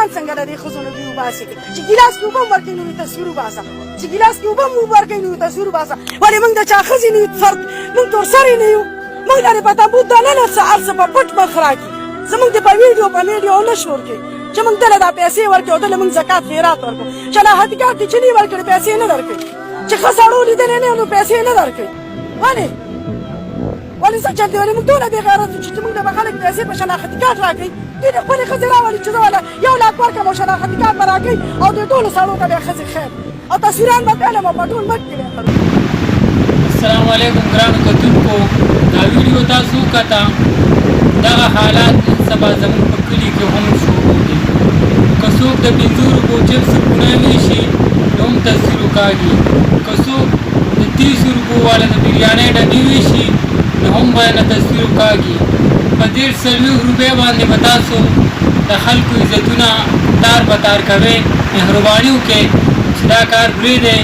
ځان څنګه د دې ښځو نه دوی وباسي چې ګیلاس کې اوبه هم ورکوي نو تصویر وباسه چې ګیلاس کې اوبه هم ورکوي نو تصویر وباسه ولې موږ د چا ښځې نه یو فرد موږ تورسرې نه یو موږ لرې په تابوت دننه څه هر څه په پټ مخ راکړي زموږ د په ویډیو نه شور کوي چې موږ دله دا پیسې ورکړو او دله موږ زکات خیرات ورکړو شناختی کارت چې نه یې ورکړې پیسې نه درکوي چې ښه سړو لیدلی نه نو پیسې نه درکوي ولې څه چل دی ولې موږ ټوله بې غیرت یو چې موږ ته به خلک پیسې په شناختي کارت راکوي دوی د خپلې ښځې راولي چې زه وله 1 لاک ورکړم او شناختي کارت به راکوي او د ټولو سړو ته به یې ښځې خیر او تصویران به کړم او په ټول ملک کې به یې السلام علیکم ګرانو کتونکو دا ویډیو تاسو وکته دغه حالات سبا زموږ په کلي کې هم شروع دي که څوک د 5 روپو چپس پونه ویشي نو هم تصویر وکاږي که څوک د 30 روپو والا د بریانۍ ډبې ویشي نو هم باید تصویر وکاږي په 140 روپۍ باندې به تاسو د خلکو عزتونه تار په تار کوئ مهرباني وکړئ چې دا کار پرېږدئ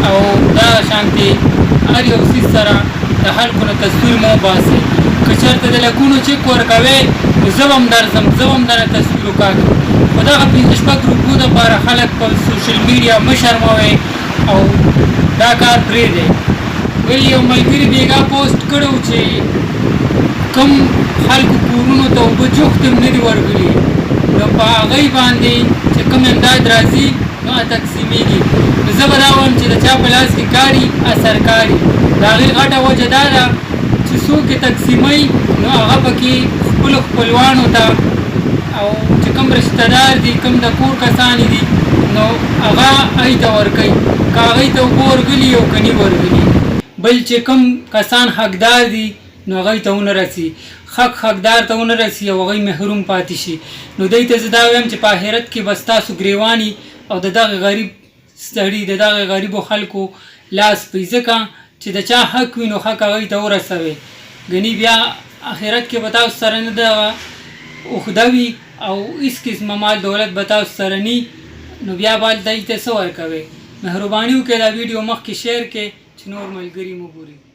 او دا شانتې هر یو څیز سره د خلکو نه تصویر مه وباسئ که چېرته د لکونو چک ورکوئ نو زه به هم درځم زه به هم درنه تصویر وکاږم خو دغه 5-6 روپو دپاره خلک په سوشل میډیا مه شرموئ او دا کار پرېږدئ ویل یو ملګري بیګا پوسټ کړی و چې کوم خلکو کورونو ته اوبه جوخت هم نه دي ورغلي نو په هغوی باندې چې کوم امداد راځي نو تقسیمیږي نو زه به دا وایم چې د چا په لاس کې کاري سرکاري د هغې غټه وجه دا ده چې څوک یې تقسیموي نو هغه پکې خپلو خپلوانو ته او چې کوم رشته دار دي کوم د کور کسان دي نو هغه هغوی ته ورکوي که هغوی ته اوبه ورغلي او که نه ورغلي بل چې کوم کسان حقدار دي نو هغوی ته ونه رسي حقدار ته ونه رسي او هغوی محروم پاتې شي نو دوی ته زه دا وایم چې په آخرت کې به ستاسو ګریواني او د دغه غریب سړي د دغه غریبو خلکو لاس پوي ځکه چې د چا حق وي نو حق هغوی ته ورسوئ ګنې بیا آخرت کې به تاسو سره نه دغه عهده وي او هېڅ قسمه مال دولت به تاسو سره ني نو بیا به هلته دوی ته څه ورکوئ مهرباني وکړئ دا ویډیو مخکې شیر کړئ چې نور ملګري مو ګوري